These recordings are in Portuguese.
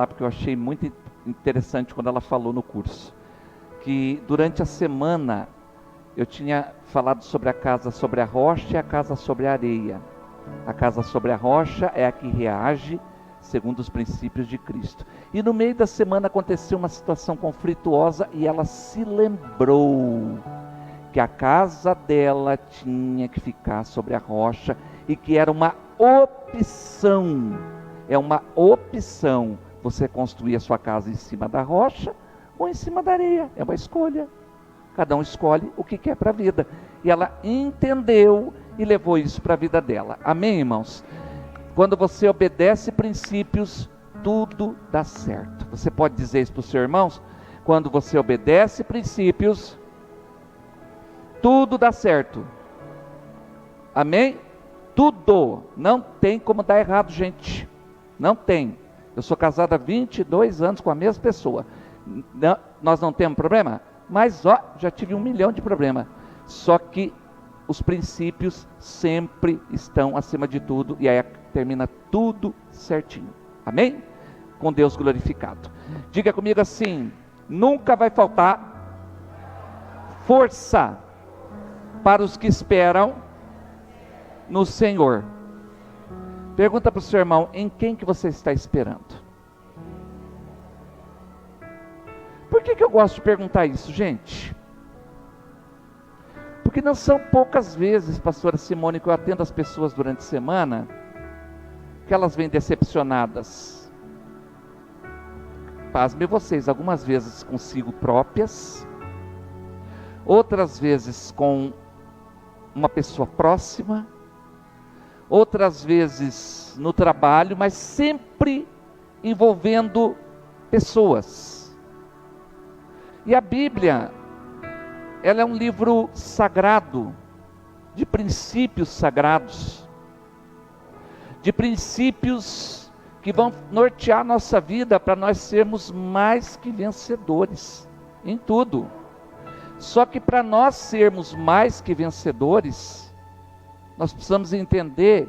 porque eu achei muito interessante quando ela falou no curso, que durante a semana eu tinha falado sobre a casa sobre a rocha e a casa sobre a areia. A casa sobre a rocha é a que reage segundo os princípios de Cristo. E no meio da semana aconteceu uma situação conflituosa e ela se lembrou que a casa dela tinha que ficar sobre a rocha e que era uma opção. É uma opção você construir a sua casa em cima da rocha ou em cima da areia. É uma escolha. Cada um escolhe o que quer para a vida. E ela entendeu e levou isso para a vida dela. Amém, irmãos? Quando você obedece princípios, tudo dá certo. Você pode dizer isso para os seus irmãos? Quando você obedece princípios, tudo dá certo. Amém? Tudo. Não tem como dar errado, gente. Não tem. Eu sou casado há 22 anos com a mesma pessoa. Não, nós não temos problema? Mas já tive 1 milhão de problemas. Só que os princípios sempre estão acima de tudo. E aí termina tudo certinho. Amém? Com Deus glorificado. Diga comigo assim: nunca vai faltar força para os que esperam no Senhor. Pergunta para o seu irmão: em quem que você está esperando? Por que eu gosto de perguntar isso, gente? Porque não são poucas vezes, pastora Simone, que eu atendo as pessoas durante a semana, que elas vêm decepcionadas. Pasmem vocês, algumas vezes consigo próprias, outras vezes com uma pessoa próxima, outras vezes no trabalho, mas sempre envolvendo pessoas. E a Bíblia, ela é um livro sagrado, de princípios sagrados, de princípios que vão nortear nossa vida para nós sermos mais que vencedores em tudo. Só que para nós sermos mais que vencedores, nós precisamos entender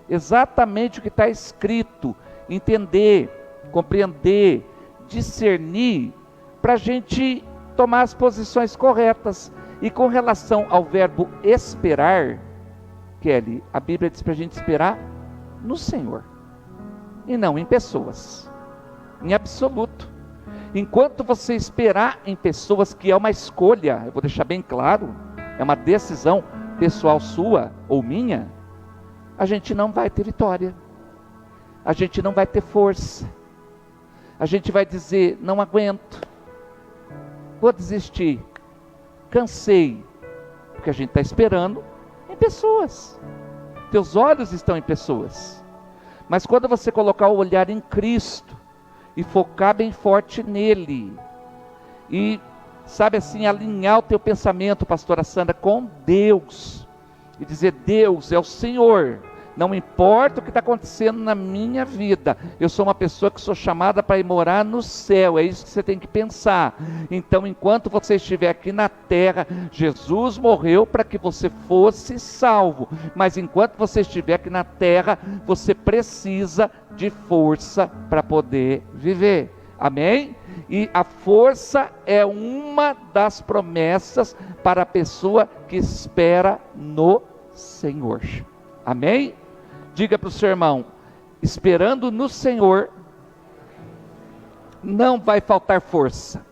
exatamente o que está escrito, entender, compreender, discernir, para a gente tomar as posições corretas. E com relação ao verbo esperar, Kelly, a Bíblia diz para a gente esperar no Senhor, e não em pessoas, em absoluto. Enquanto você esperar em pessoas, que é uma escolha, eu vou deixar bem claro, é uma decisão pessoal sua ou minha, a gente não vai ter vitória, a gente não vai ter força, a gente vai dizer: não aguento, vou desistir, cansei, porque a gente está esperando em pessoas, teus olhos estão em pessoas. Mas quando você colocar o olhar em Cristo, e focar bem forte nele, e sabe assim, alinhar o teu pensamento, pastora Sandra, com Deus, e dizer: Deus é o Senhor, não importa o que está acontecendo na minha vida, eu sou uma pessoa que sou chamada para ir morar no céu. É isso que você tem que pensar. Então, enquanto você estiver aqui na terra, Jesus morreu para que você fosse salvo, mas enquanto você estiver aqui na terra, você precisa de força para poder viver. Amém? E a força é uma das promessas para a pessoa que espera no Senhor. Amém? Diga para o seu irmão: esperando no Senhor, não vai faltar força.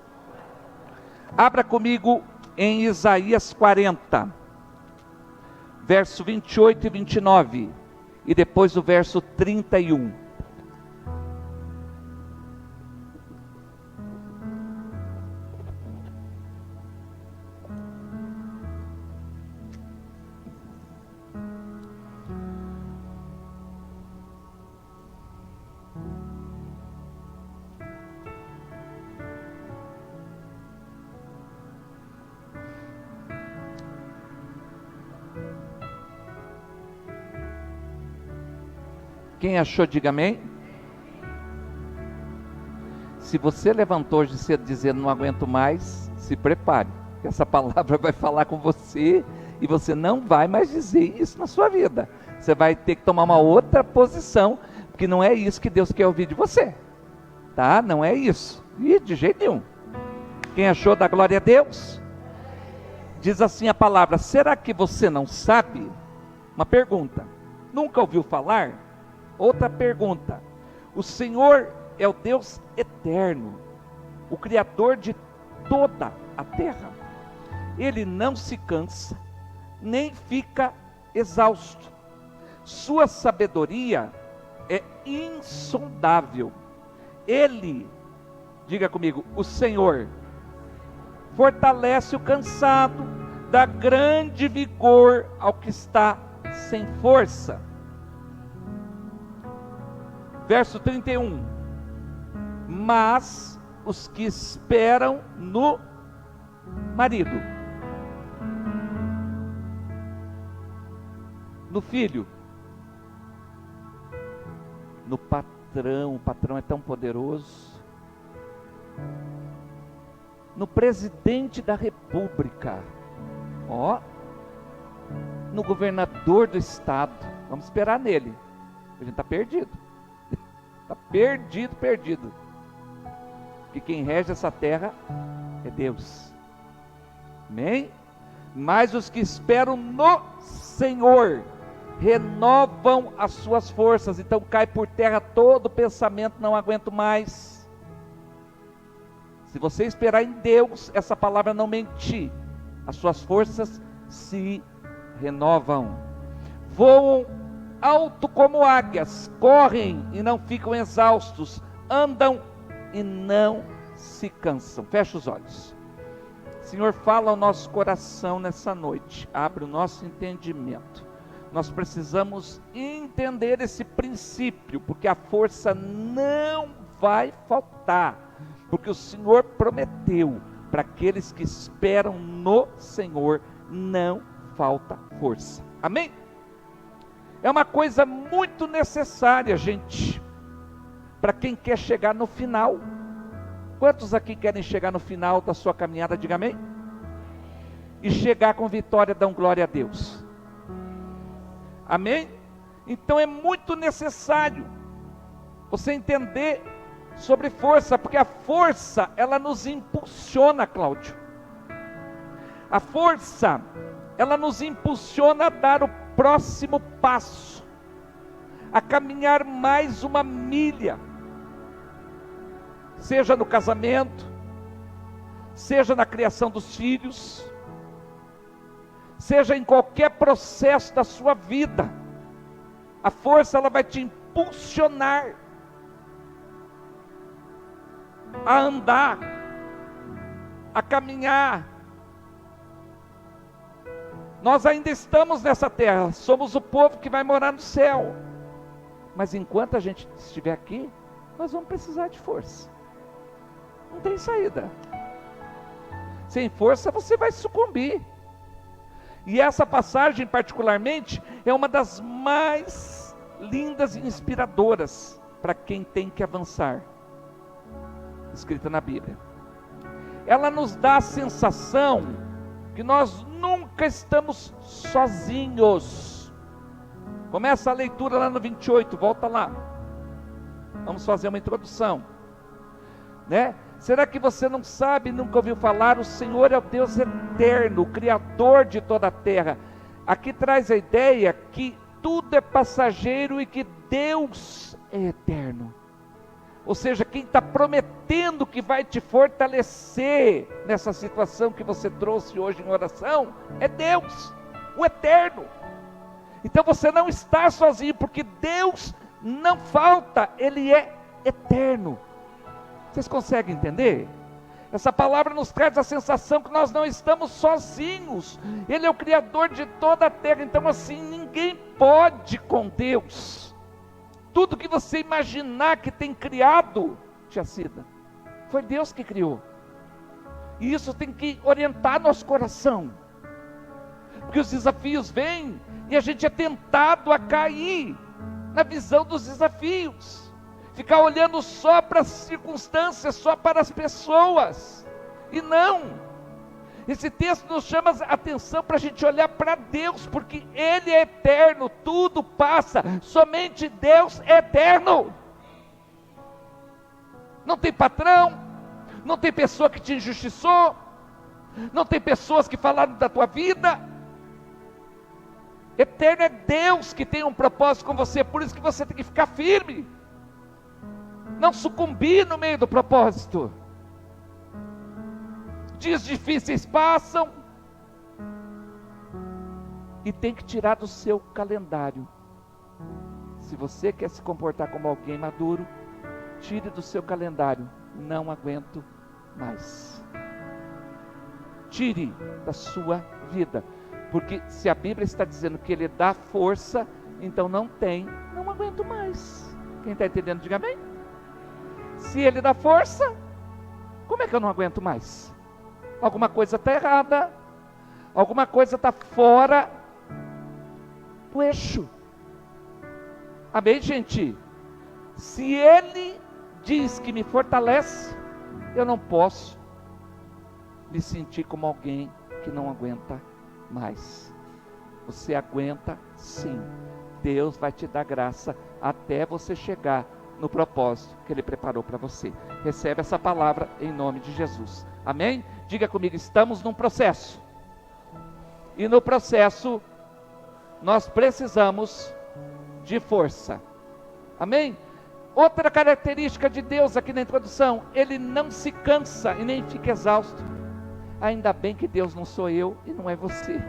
Abra comigo em Isaías 40, verso 28 e 29, e depois o verso 31. Quem achou, diga amém. Se você levantou hoje cedo dizendo: não aguento mais, se prepare, que essa palavra vai falar com você, e você não vai mais dizer isso na sua vida. Você vai ter que tomar uma outra posição, porque não é isso que Deus quer ouvir de você. Tá? Não é isso. E de jeito nenhum. Quem achou, dá glória a Deus? Diz assim a palavra: será que você não sabe? Uma pergunta. Nunca ouviu falar? Outra pergunta. O Senhor é o Deus eterno, o Criador de toda a terra. Ele não se cansa, nem fica exausto. Sua sabedoria é insondável. Ele, diga comigo, o Senhor fortalece o cansado, dá grande vigor ao que está sem força. Verso 31. Mas os que esperam no marido, no filho, no patrão, o patrão é tão poderoso, no presidente da república, no governador do estado, vamos esperar nele, a gente está perdido, está perdido, porque quem rege essa terra é Deus, amém? Mas os que esperam no Senhor renovam as suas forças. Então cai por terra todo pensamento, não aguento mais. Se você esperar em Deus, essa palavra não mentir, as suas forças se renovam, voam alto como águias, correm e não ficam exaustos, andam e não se cansam. Fecha os olhos. Senhor, fala ao nosso coração nessa noite, abre o nosso entendimento. Nós precisamos entender esse princípio, porque a força não vai faltar, porque o Senhor prometeu, para aqueles que esperam no Senhor, não falta força, amém? É uma coisa muito necessária, gente, para quem quer chegar no final. Quantos aqui querem chegar no final da sua caminhada, diga amém? E chegar com vitória, dão glória a Deus, amém? Então é muito necessário você entender sobre força, porque a força, ela nos impulsiona, Cláudio. A força, ela nos impulsiona a dar o próximo passo, a caminhar mais uma milha, seja no casamento, seja na criação dos filhos, seja em qualquer processo da sua vida. A força, ela vai te impulsionar a andar, a caminhar. Nós ainda estamos nessa terra, somos o povo que vai morar no céu, mas enquanto a gente estiver aqui, nós vamos precisar de força, não tem saída. Sem força você vai sucumbir. E essa passagem particularmente é uma das mais lindas e inspiradoras para quem tem que avançar, escrita na Bíblia. Ela nos dá a sensação que nós nunca estamos sozinhos. Começa a leitura lá no 28, volta lá. Vamos fazer uma introdução, né? Será que você não sabe, nunca ouviu falar? O Senhor é o Deus eterno, o Criador de toda a terra. Aqui traz a ideia que tudo é passageiro e que Deus é eterno. Ou seja, quem está prometendo que vai te fortalecer nessa situação que você trouxe hoje em oração, é Deus, o eterno. Então você não está sozinho, porque Deus não falta, Ele é eterno. Vocês conseguem entender? Essa palavra nos traz a sensação que nós não estamos sozinhos. Ele é o Criador de toda a terra. Então assim, ninguém pode com Deus. Tudo que você imaginar que tem criado, tia Cida, foi Deus que criou. E isso tem que orientar nosso coração, porque os desafios vêm e a gente é tentado a cair na visão dos desafios, ficar olhando só para as circunstâncias, só para as pessoas, e não. Esse texto nos chama a atenção para a gente olhar para Deus, porque Ele é eterno, tudo passa, somente Deus é eterno. não tem patrão, não tem pessoa que te injustiçou, não tem pessoas que falaram da tua vida. Eterno é Deus que tem um propósito com você, por isso que você tem que ficar firme, não sucumbir no meio do propósito. Dias difíceis passam, e tem que tirar do seu calendário. Se você quer se comportar como alguém maduro, tire do seu calendário: não aguento mais. Tire da sua vida, porque se a Bíblia está dizendo que Ele dá força, então não aguento mais. Quem está entendendo, diga amém. Se Ele dá força, como é que eu não aguento mais? Alguma coisa está errada, alguma coisa está fora do eixo. Amém, gente? Se Ele diz que me fortalece, eu não posso me sentir como alguém que não aguenta mais. Você aguenta sim. Deus vai te dar graça até você chegar no propósito que Ele preparou para você. Recebe essa palavra em nome de Jesus. Amém? Diga comigo, estamos num processo. E no processo, nós precisamos de força. Amém? Outra característica de Deus aqui na introdução: Ele não se cansa e nem fica exausto. Ainda bem que Deus não sou eu e não é você.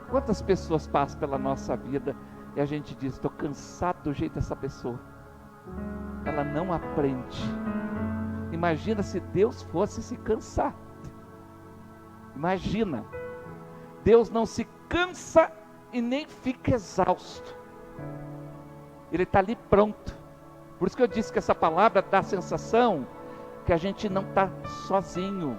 Quantas pessoas passam pela nossa vida e a gente diz: estou cansado do jeito dessa pessoa. Ela não aprende. Imagina se Deus fosse se cansar. Imagina, Deus não se cansa e nem fica exausto. Ele está ali pronto. Por isso que eu disse que essa palavra dá a sensação que a gente não está sozinho.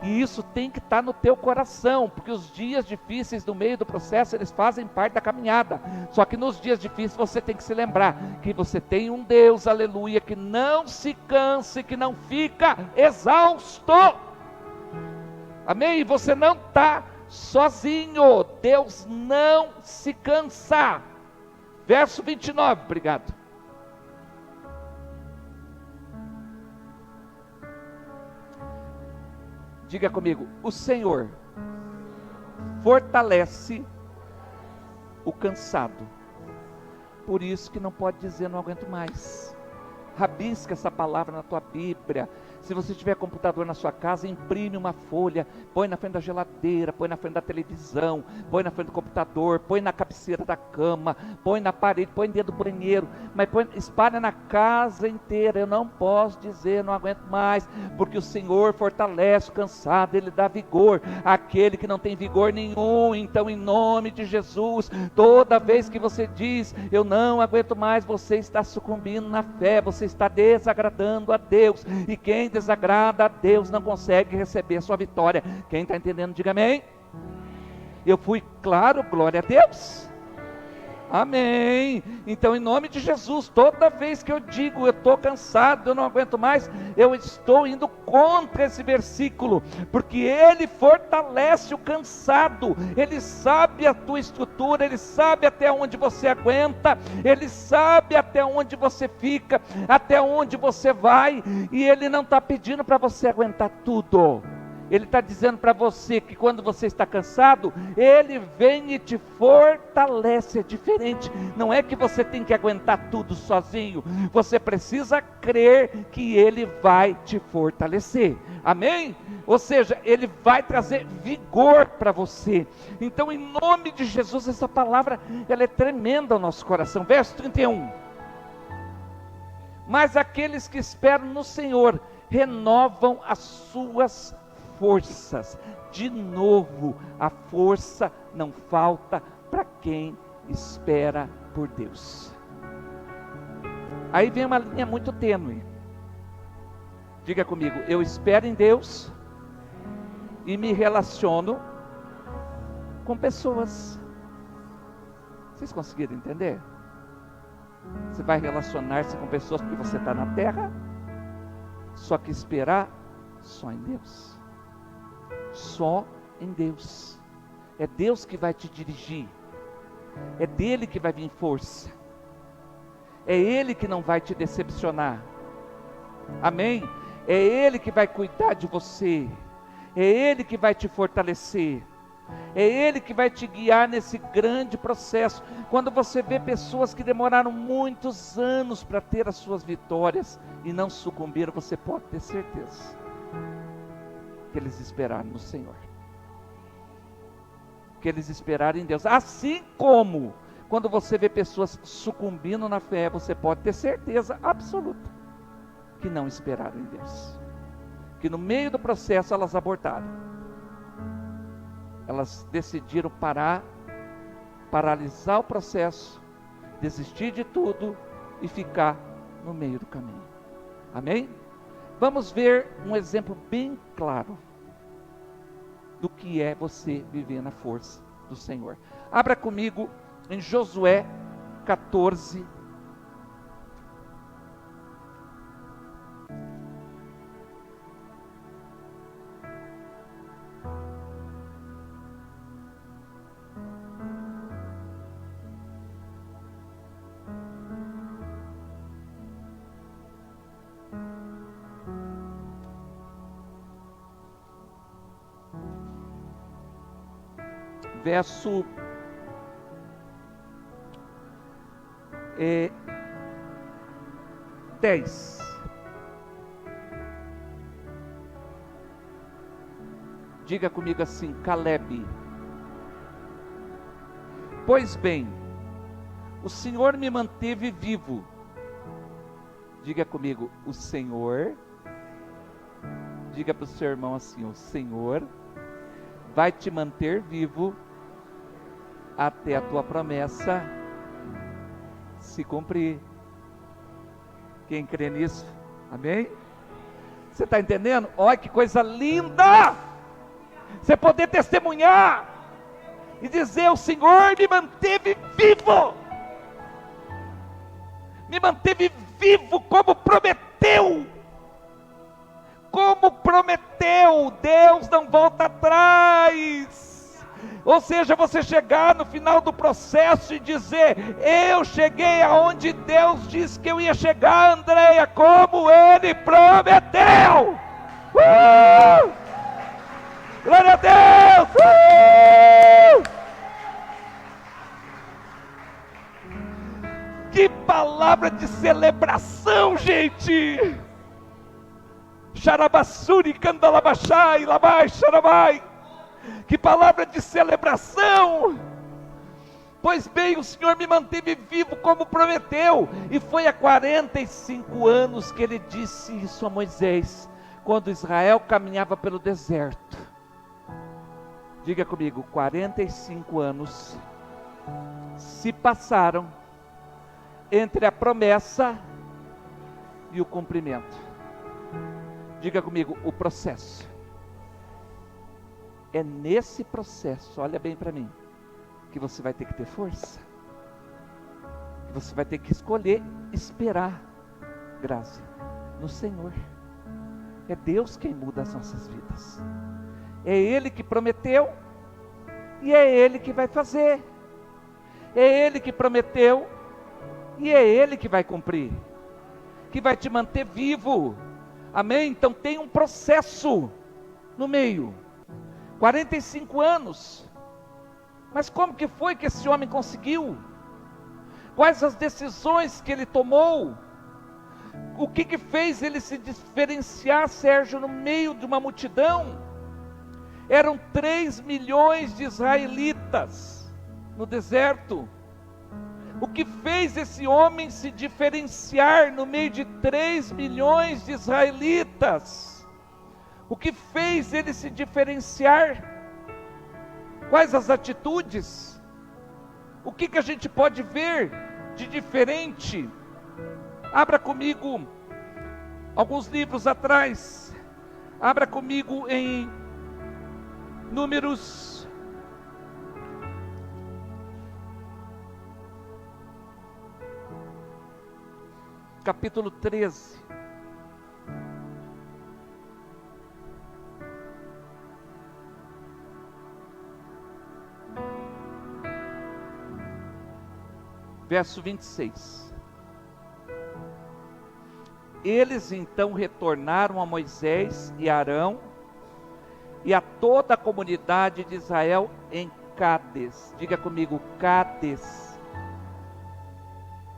E isso tem que estar no teu coração, porque os dias difíceis no meio do processo, eles fazem parte da caminhada. Só que nos dias difíceis você tem que se lembrar que você tem um Deus, aleluia, que não se cansa e que não fica exausto. Amém? E você não está sozinho. Deus não se cansa. Verso 29, obrigado. Diga comigo: o Senhor fortalece o cansado. Por isso que não pode dizer não aguento mais. Rabisca essa palavra na tua Bíblia. Se você tiver computador na sua casa, imprime uma folha, põe na frente da geladeira, põe na frente da televisão, põe na frente do computador, põe na cabeceira da cama, põe na parede, põe dentro do banheiro, mas espalha na casa inteira. Eu não posso dizer não aguento mais, porque o Senhor fortalece o cansado, Ele dá vigor àquele que não tem vigor nenhum. Então, em nome de Jesus, toda vez que você diz eu não aguento mais, você está sucumbindo na fé, você está desagradando a Deus, e quem desagrada a Deus não consegue receber a sua vitória. Quem está entendendo, diga amém. Eu fui claro? Glória a Deus. Amém. Então, em nome de Jesus, toda vez que eu digo eu estou cansado, eu não aguento mais, eu estou indo contra esse versículo, porque Ele fortalece o cansado. Ele sabe a tua estrutura, Ele sabe até onde você aguenta, Ele sabe até onde você fica, até onde você vai, e Ele não está pedindo para você aguentar tudo. Ele está dizendo para você que quando você está cansado, Ele vem e te fortalece. É diferente. Não é que você tem que aguentar tudo sozinho. Você precisa crer que Ele vai te fortalecer. Amém? Ou seja, Ele vai trazer vigor para você. Então, em nome de Jesus, essa palavra ela é tremenda ao nosso coração. Verso 31. Mas aqueles que esperam no Senhor renovam as suas forças. De novo, a força não falta para quem espera por Deus. Aí vem uma linha muito tênue. Diga comigo: eu espero em Deus e me relaciono com pessoas. Vocês conseguiram entender? Você vai relacionar-se com pessoas porque você está na terra, só que esperar só em Deus. Só em Deus. É Deus que vai te dirigir. É dele que vai vir força. É Ele que não vai te decepcionar. Amém? É Ele que vai cuidar de você. É Ele que vai te fortalecer. É Ele que vai te guiar nesse grande processo. Quando você vê pessoas que demoraram muitos anos para ter as suas vitórias e não sucumbiram, você pode ter certeza que eles esperaram no Senhor, que eles esperaram em Deus. Assim como quando você vê pessoas sucumbindo na fé, você pode ter certeza absoluta que não esperaram em Deus, que no meio do processo elas abortaram, elas decidiram paralisar o processo, desistir de tudo e ficar no meio do caminho. Amém? Vamos ver um exemplo bem claro do que é você viver na força do Senhor. Abra comigo em Josué 14. Verso 10. Diga comigo assim: Calebe. Pois bem, o Senhor me manteve vivo. Diga comigo: o Senhor. Diga para o seu irmão assim: o Senhor vai te manter vivo até a tua promessa se cumprir. Quem crê nisso? Amém? Você está entendendo? Olha que coisa linda! Você poder testemunhar e dizer: o Senhor me manteve vivo, me manteve vivo como prometeu. Como prometeu, Deus não volta atrás. Ou seja, você chegar no final do processo e dizer: eu cheguei aonde Deus disse que eu ia chegar, Andréia, como Ele prometeu. Glória a Deus! Que palavra de celebração, gente! Xarabassuri, candalabachai, labai, xarabai. Que palavra de celebração! Pois bem, o Senhor me manteve vivo como prometeu. E foi há 45 anos que Ele disse isso a Moisés, quando Israel caminhava pelo deserto. Diga comigo: 45 anos se passaram entre a promessa e o cumprimento. Diga comigo: o processo. É nesse processo, olha bem para mim, que você vai ter que ter força, que você vai ter que escolher esperar, Graça, no Senhor. É Deus quem muda as nossas vidas. É Ele que prometeu e é Ele que vai fazer. É Ele que prometeu e é Ele que vai cumprir, que vai te manter vivo. Amém? Então tem um processo no meio. 45 anos. Mas como que foi que esse homem conseguiu? Quais as decisões que ele tomou? O que fez ele se diferenciar, Sérgio, no meio de uma multidão? Eram 3 milhões de israelitas no deserto. O que fez esse homem se diferenciar no meio de 3 milhões de israelitas? O que fez ele se diferenciar? Quais as atitudes? O que a gente pode ver de diferente? Abra comigo alguns livros atrás. Abra comigo em Números capítulo 13. Verso 26. Eles então retornaram a Moisés e Arão e a toda a comunidade de Israel em Cádiz. Diga comigo, Cádiz.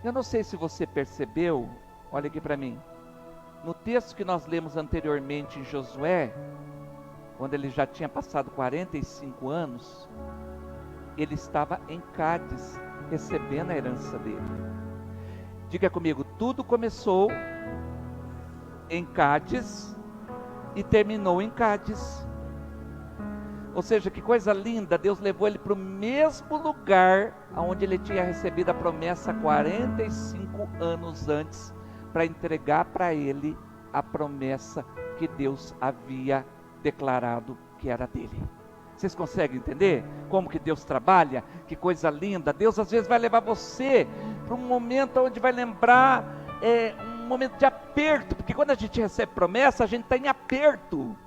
Eu não sei se você percebeu, olha aqui para mim. No texto que nós lemos anteriormente em Josué, quando ele já tinha passado 45 anos, ele estava em Cádiz, recebendo a herança dele. Diga comigo, tudo começou em Cádiz e terminou em Cádiz. Ou seja, que coisa linda, Deus levou ele para o mesmo lugar onde ele tinha recebido a promessa 45 anos antes, para entregar para ele a promessa que Deus havia declarado que era dele. Vocês conseguem entender como que Deus trabalha? Que coisa linda. Deus às vezes vai levar você para um momento onde vai lembrar um momento de aperto, porque quando a gente recebe promessa, a gente está em aperto.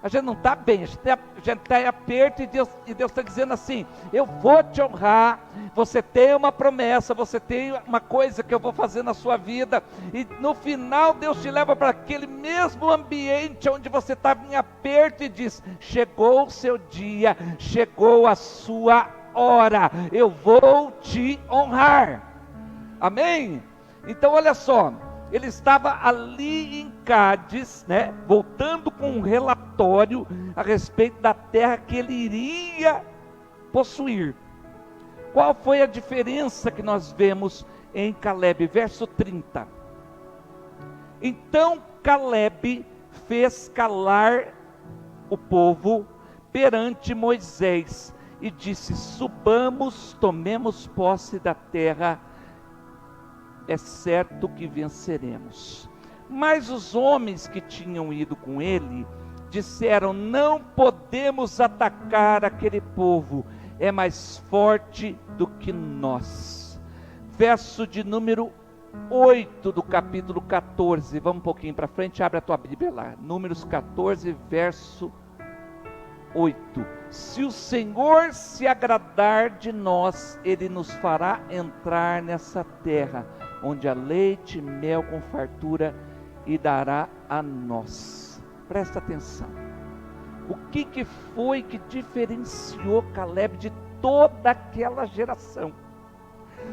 A gente não está bem, a gente está em aperto, e Deus está dizendo assim: eu vou te honrar, você tem uma promessa, você tem uma coisa que eu vou fazer na sua vida, e no final Deus te leva para aquele mesmo ambiente onde você estava em aperto e diz: chegou o seu dia, chegou a sua hora, eu vou te honrar. Amém? Então olha só, ele estava ali em Cádiz, né, voltando com um relatório a respeito da terra que ele iria possuir. Qual foi a diferença que nós vemos em Calebe? Verso 30. Então Calebe fez calar o povo perante Moisés e disse: subamos, tomemos posse da terra, é certo que venceremos. Mas os homens que tinham ido com ele disseram: não podemos atacar aquele povo, é mais forte do que nós. Verso de número 8 do capítulo 14, vamos um pouquinho para frente, abre a tua Bíblia lá, Números 14, verso 8. Se o Senhor se agradar de nós, Ele nos fará entrar nessa terra, onde há leite e mel com fartura, e dará a nós. Presta atenção. O que foi que diferenciou Calebe de toda aquela geração?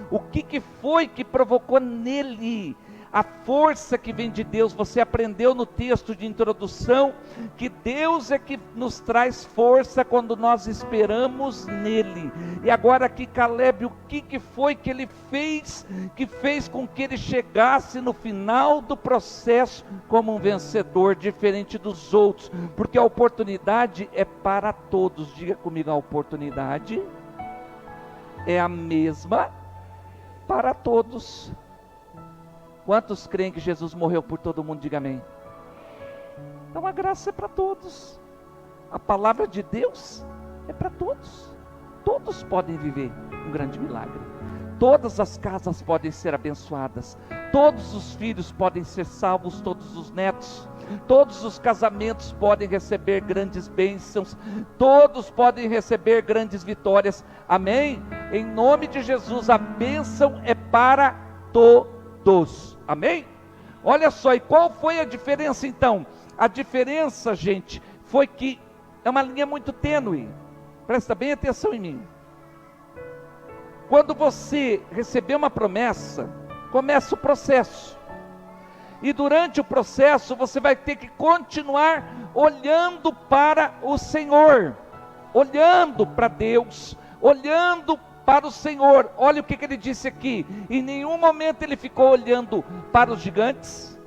O que foi que provocou nele a força que vem de Deus? Você aprendeu no texto de introdução que Deus é que nos traz força quando nós esperamos nele. E agora aqui Calebe, o que foi que ele fez, que fez com que ele chegasse no final do processo como um vencedor, diferente dos outros? Porque a oportunidade é para todos. Diga comigo, a oportunidade é a mesma para todos. Quantos creem que Jesus morreu por todo mundo? Diga amém. Então a graça é para todos. A palavra de Deus é para todos. Todos podem viver um grande milagre. Todas as casas podem ser abençoadas. Todos os filhos podem ser salvos, todos os netos. Todos os casamentos podem receber grandes bênçãos. Todos podem receber grandes vitórias. Amém? Em nome de Jesus, a bênção é para todos. Amém? Olha só, e qual foi a diferença então? A diferença, gente, foi que é uma linha muito tênue. Presta bem atenção em mim. Quando você receber uma promessa, começa o processo. E durante o processo você vai ter que continuar olhando para o Senhor, olhando para Deus, olhando para o Senhor. Olha o que ele disse aqui: em nenhum momento ele ficou olhando para os gigantes,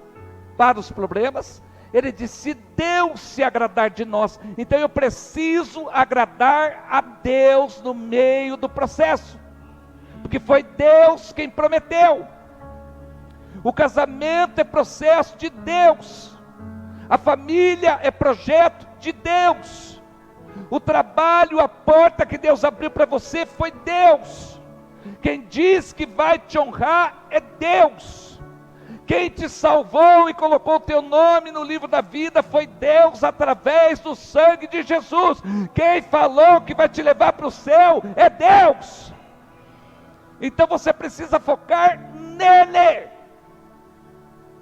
para os problemas. Ele disse: se Deus se agradar de nós, então eu preciso agradar a Deus no meio do processo, porque foi Deus quem prometeu. O casamento é processo de Deus, a família é projeto de Deus, o trabalho, a porta que Deus abriu para você foi Deus. Quem diz que vai te honrar é Deus. Quem te salvou e colocou o teu nome no livro da vida foi Deus, através do sangue de Jesus. Quem falou que vai te levar para o céu é Deus. Então você precisa focar nele.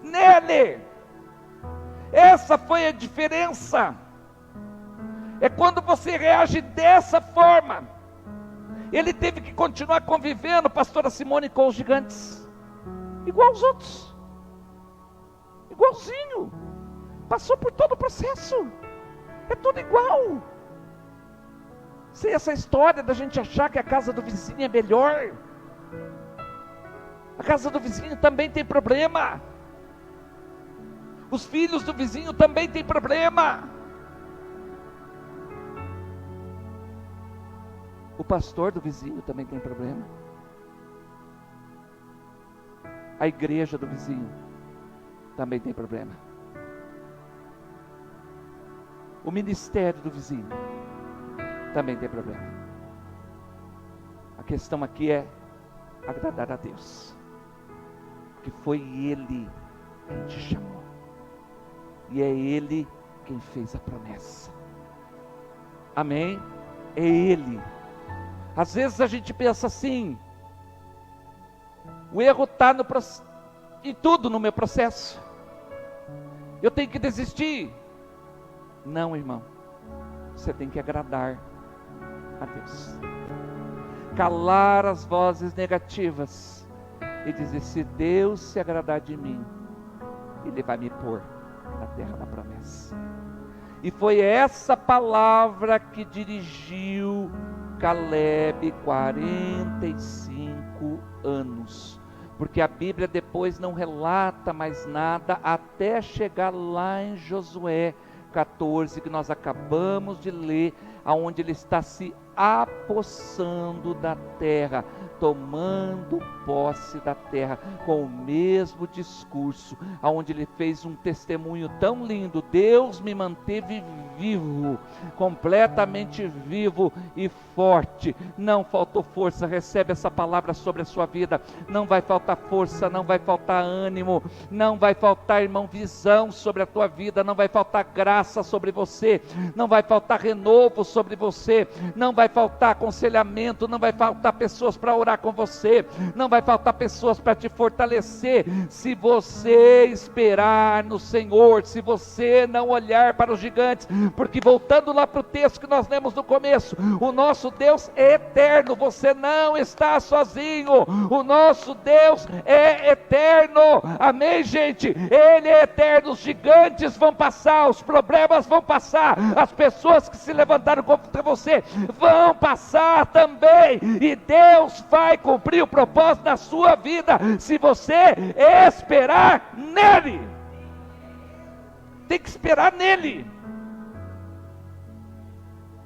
Nele. essa foi a diferença. É quando você reage dessa forma. Ele teve que continuar convivendo, pastora Simone, com os gigantes, igual os outros, igualzinho, passou por todo o processo, é tudo igual. Sem essa história da gente achar que a casa do vizinho é melhor. A casa do vizinho também tem problema, os filhos do vizinho também têm problema. O pastor do vizinho também tem problema. A igreja do vizinho também tem problema. O ministério do vizinho também tem problema. A questão aqui é agradar a Deus, porque foi Ele quem te chamou, e é Ele quem fez a promessa. Amém? É Ele. Às vezes a gente pensa assim: o erro está em tudo no meu processo, eu tenho que desistir. Não, irmão, você tem que agradar a Deus, calar as vozes negativas e dizer: se Deus se agradar de mim, Ele vai me pôr na terra da promessa. E foi essa palavra que dirigiu Caleb 45 anos, porque a Bíblia depois não relata mais nada até chegar lá em Josué 14, que nós acabamos de ler, aonde ele está se apossando da terra, tomando posse da terra, com o mesmo discurso, aonde ele fez um testemunho tão lindo: Deus me manteve vivo, completamente vivo e forte, não faltou força. Recebe essa palavra sobre a sua vida, não vai faltar força, não vai faltar ânimo, não vai faltar, irmão, visão sobre a tua vida, não vai faltar graça sobre você, não vai faltar renovo sobre você, não vai faltar aconselhamento, não vai faltar pessoas para orar com você, não vai faltar pessoas para te fortalecer, se você esperar no Senhor, se você não olhar para os gigantes. Porque voltando lá para o texto que nós lemos no começo, o nosso Deus é eterno, você não está sozinho, o nosso Deus é eterno, amém, gente? Ele é eterno. Os gigantes vão passar, os problemas vão passar, as pessoas que se levantaram contra você vão passar também, e Deus vai cumprir o propósito na sua vida, se você esperar nele. Tem que esperar nele,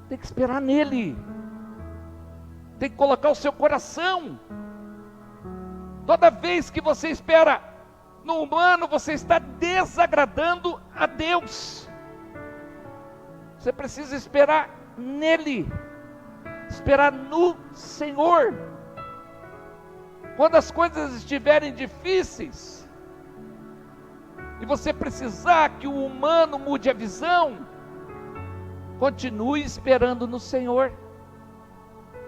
tem que esperar nele, tem que colocar o seu coração. Toda vez que você espera no humano, você está desagradando a Deus. Você precisa esperar nele, esperar no Senhor. Quando as coisas estiverem difíceis e você precisar que o humano mude a visão, continue esperando no Senhor.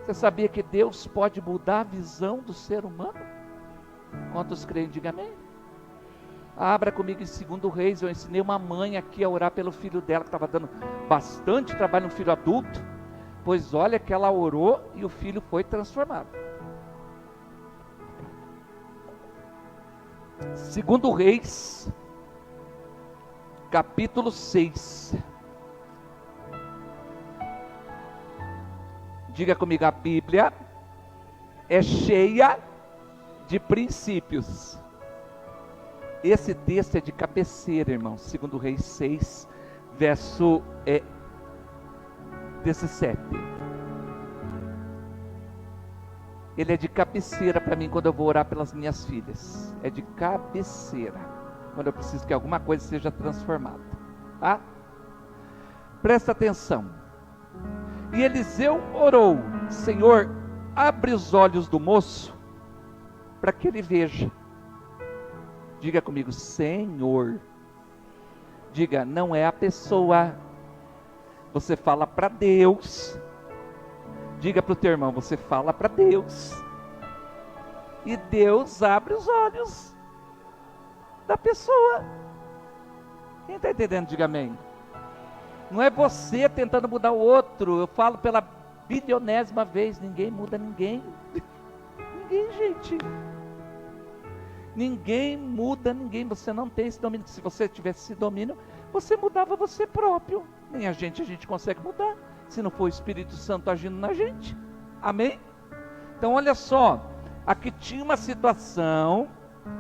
Você sabia que Deus pode mudar a visão do ser humano? Quantos creem, diga amém. Abra comigo em 2 Reis. Eu ensinei uma mãe aqui a orar pelo filho dela, que estava dando bastante trabalho, um filho adulto. Pois olha que ela orou e o filho foi transformado. 2 Reis, capítulo 6. Diga comigo: a Bíblia é cheia de princípios. Esse texto é de cabeceira, irmão. 2 Reis 6, verso 17. Ele é de cabeceira para mim quando eu vou orar pelas minhas filhas. É de cabeceira, quando eu preciso que alguma coisa seja transformada, tá? Presta atenção. E Eliseu orou: Senhor, abre os olhos do moço, para que ele veja. Diga comigo: Senhor. Diga, não é a pessoa. Você fala para Deus. Diga para o teu irmão: você fala para Deus, e Deus abre os olhos da pessoa. Quem está entendendo, diga amém. Não é você tentando mudar o outro. Eu falo pela bilionésima vez, ninguém muda ninguém. Ninguém, gente. Ninguém muda ninguém. Você não tem esse domínio. Se você tivesse esse domínio, você mudava você próprio. Nem a gente consegue mudar, se não for o Espírito Santo agindo na gente. Amém? Então olha só, aqui tinha uma situação,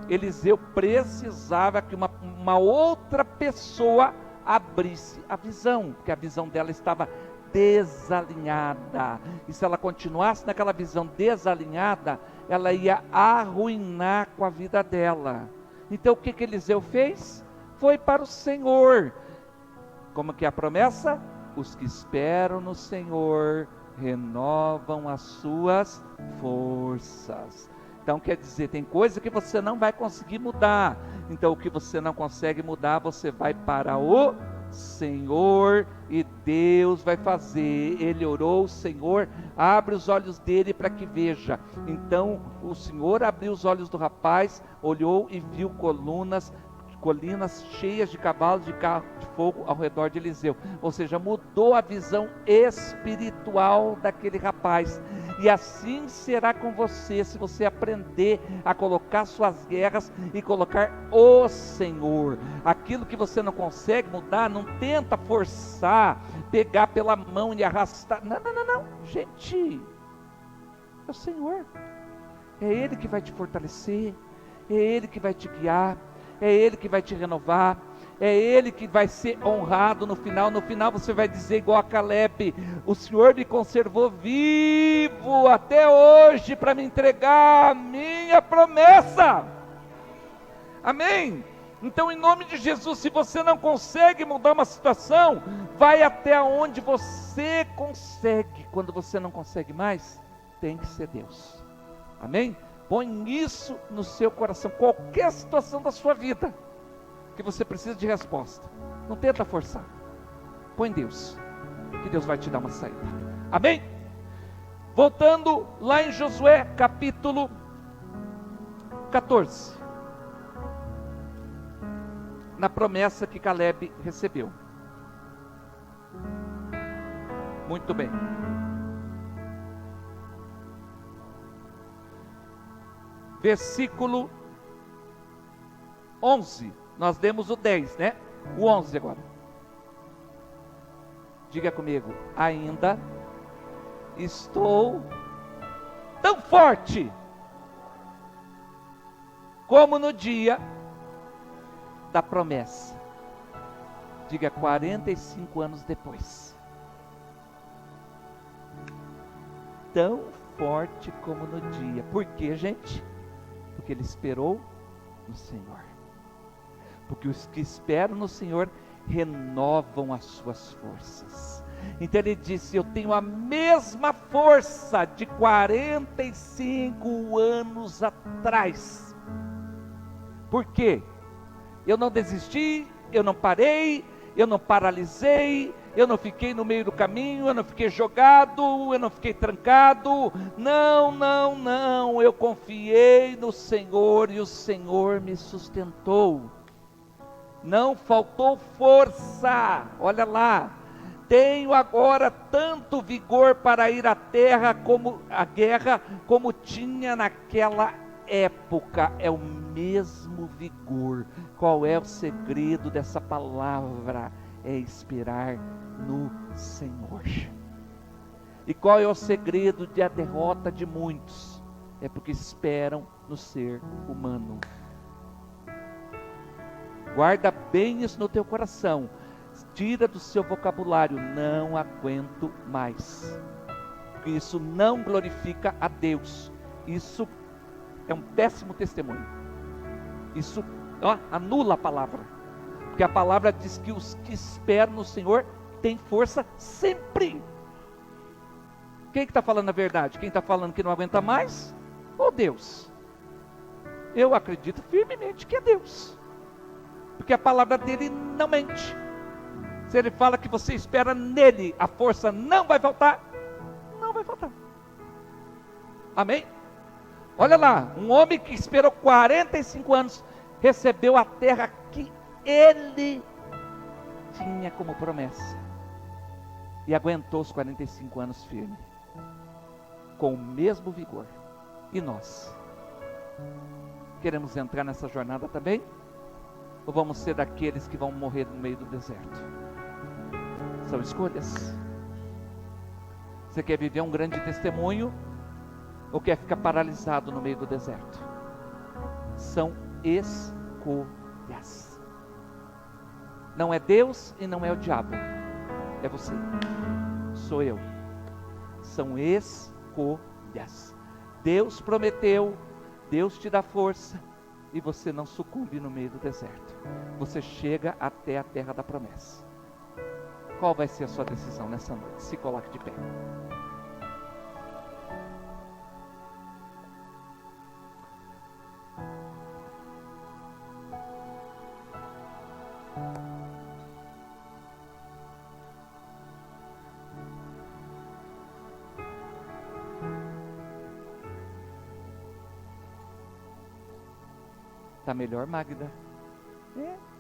Eliseu precisava que uma outra pessoa abrisse a visão, porque a visão dela estava desalinhada, e se ela continuasse naquela visão desalinhada, ela ia arruinar com a vida dela. Então o que Eliseu fez? Foi para o Senhor. Como que é a promessa? Os que esperam no Senhor renovam as suas forças. Então quer dizer, tem coisa que você não vai conseguir mudar. Então o que você não consegue mudar, você vai para o Senhor e Deus vai fazer. Ele orou, o Senhor abre os olhos dele para que veja. Então o Senhor abriu os olhos do rapaz, olhou e viu colinas cheias de cavalos de carro de fogo ao redor de Eliseu. Ou seja, mudou a visão espiritual daquele rapaz. E assim será com você, se você aprender a colocar suas guerras e colocar o Senhor. Aquilo que você não consegue mudar, não tenta forçar, pegar pela mão e arrastar. Não, gente, é o Senhor. É Ele que vai te fortalecer, é Ele que vai te guiar, é Ele que vai te renovar, é Ele que vai ser honrado no final. No final você vai dizer igual a Caleb: o Senhor me conservou vivo até hoje para me entregar a minha promessa. Amém? Então, em nome de Jesus, se você não consegue mudar uma situação, vai até onde você consegue. Quando você não consegue mais, tem que ser Deus. Amém? Põe isso no seu coração. Qualquer situação da sua vida que você precisa de resposta, não tenta forçar. Põe Deus, que Deus vai te dar uma saída. Amém? Voltando lá em Josué capítulo 14, na promessa que Caleb recebeu. Muito bem. Versículo 11, nós demos o 10, né? O 11 agora. Diga comigo: ainda estou tão forte como no dia da promessa. Diga: 45 anos depois. Tão forte como no dia. Por quê, gente? Porque ele esperou no Senhor. Porque os que esperam no Senhor renovam as suas forças. Então ele disse: eu tenho a mesma força de 45 anos atrás. Por quê? Eu não desisti, eu não parei, eu não paralisei, eu não fiquei no meio do caminho, eu não fiquei jogado, eu não fiquei trancado. Não, eu confiei no Senhor e o Senhor me sustentou. Não faltou força. Olha lá, tenho agora tanto vigor para ir à terra como a guerra, como tinha naquela época. É o mesmo vigor. Qual é o segredo dessa palavra? É esperar no Senhor. E qual é o segredo da derrota de muitos? É porque esperam no ser humano. Guarda bem isso no teu coração. Tira do seu vocabulário: não aguento mais. Porque isso não glorifica a Deus. Isso é um péssimo testemunho. Isso anula a palavra. Porque a palavra diz que os que esperam no Senhor têm força sempre. Quem que está falando a verdade? Quem está falando que não aguenta mais? Ou Deus? Eu acredito firmemente que é Deus. Porque a palavra dele não mente. Se ele fala que você espera nele, a força não vai faltar. Não vai faltar. Amém? Olha lá, um homem que esperou 45 anos, recebeu a terra que ele tinha como promessa. E aguentou os 45 anos firme, com o mesmo vigor. E nós? Queremos entrar nessa jornada também? Ou vamos ser daqueles que vão morrer no meio do deserto? São escolhas. Você quer viver um grande testemunho? Ou quer ficar paralisado no meio do deserto? São escolhas. Não é Deus e não é o diabo. É você. Sou eu. São escolhas. Deus prometeu, Deus te dá força, e você não sucumbe no meio do deserto. Você chega até a terra da promessa. Qual vai ser a sua decisão nessa noite? Se coloque de pé. Tá melhor, Magda? É.